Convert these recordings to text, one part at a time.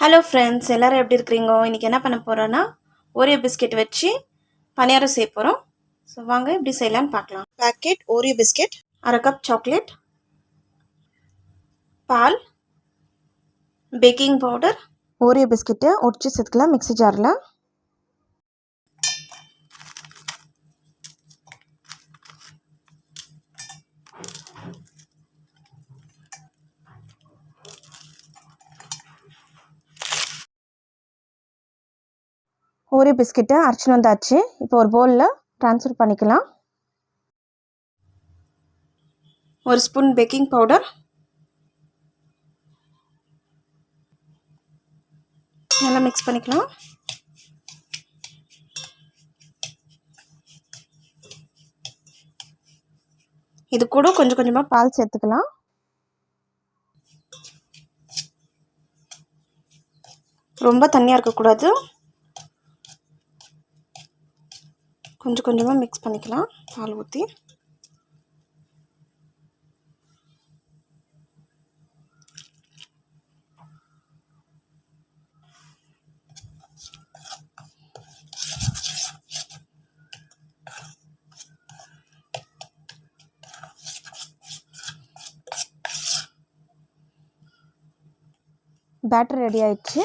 Hello friends, எல்லோரும் எப்படி இருக்கிறீங்க? இன்றைக்கி என்ன பண்ண போகிறோன்னா ஓரியோ பிஸ்கெட் வச்சு பணியாரம் செய்ய போகிறோம். ஸோ வாங்க எப்படி செய்யலான்னு பார்க்கலாம். பேக்கெட் ஓரியோ பிஸ்கெட், அரை கப் சாக்லேட், பால், பேக்கிங் பவுடர், ஓரியோ பிஸ்கெட்டை உடச்சி சேர்த்துக்கலாம் மிக்ஸி ஜாரில். ஓரியோ பிஸ்கெட்டை அரைச்சின்னு வந்தாச்சு. இப்போ ஒரு பவுலில் ட்ரான்ஸ்ஃபர் பண்ணிக்கலாம். ஒரு ஸ்பூன் பேக்கிங் பவுடர், நல்லா மிக்ஸ் பண்ணிக்கலாம். இது கூட கொஞ்சம் கொஞ்சமாக பால் சேர்த்துக்கலாம். ரொம்ப தண்ணியாக இருக்கக்கூடாது. கொஞ்சம் கொஞ்சமாக மிக்ஸ் பண்ணிக்கலாம் பால் ஊற்றி. பேட்டர் ரெடி ஆயிடுச்சு.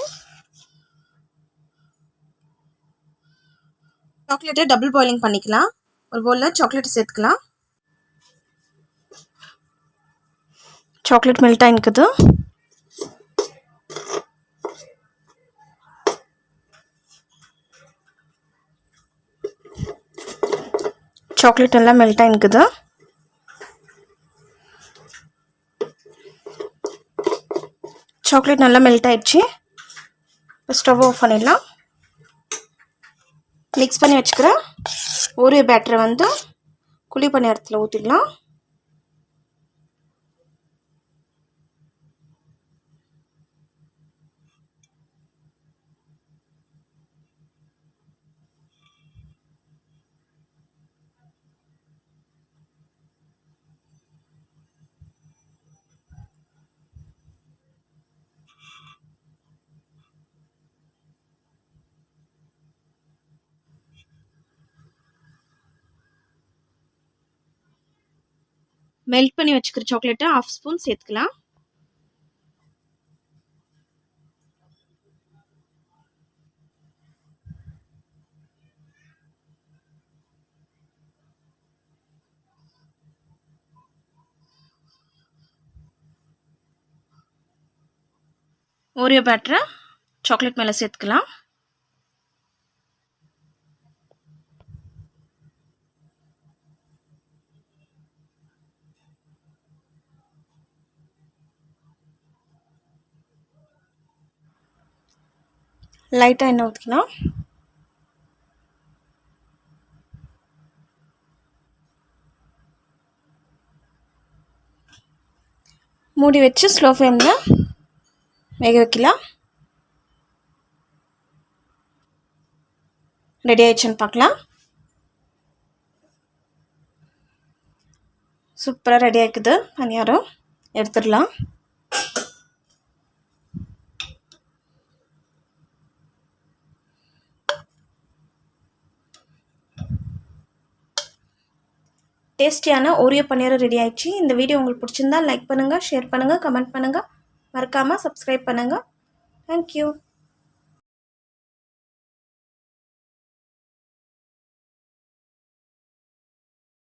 சாக்லேட்டை டபுள் பாயிலிங் பண்ணிக்கலாம். ஒரு பவுலில் சாக்லேட் சேர்த்துக்கலாம். சாக்லேட் மெல்ட் ஆகிக்குது. சாக்லேட் எல்லாம் மெல்ட் ஆகிக்குது. சாக்லேட் நல்லா மெல்ட் ஆயிடுச்சு. இப்போ ஸ்டவ் ஆஃப் பண்ணிடலாம். மிக்ஸ் பண்ணி வச்சுக்கிற ஓரியோ பேட்டரை வந்து குழி பணியாரத்தில் ஊற்றிடலாம். மெல்ட் பண்ணி வச்சுக்கிற சாக்லேட்டை 1/2 ஸ்பூன் சேர்த்துக்கலாம். ஓரியோ பேட்டரை சாக்லேட் மேலே சேர்த்துக்கலாம். லைட்டாக எண்ணெய் ஊற்றிக்கலாம். மூடி வச்சு ஸ்லோ ஃப்ளேமில் வேக வைக்கலாம். ரெடி ஆயிடுச்சுன்னு பார்க்கலாம். சூப்பராக ரெடி ஆகிக்குது பணியாரம். எடுத்துடலாம். டேஸ்டியான ஓரியோ பணியாரம் ரெடி ஆயிடுச்சு. இந்த வீடியோ உங்களுக்கு பிடிச்சிருந்தா லைக் பண்ணுங்கள், ஷேர் பண்ணுங்கள், கமெண்ட் பண்ணுங்கள். மறக்காமல் சப்ஸ்கிரைப் பண்ணுங்கள். தேங்க்யூ.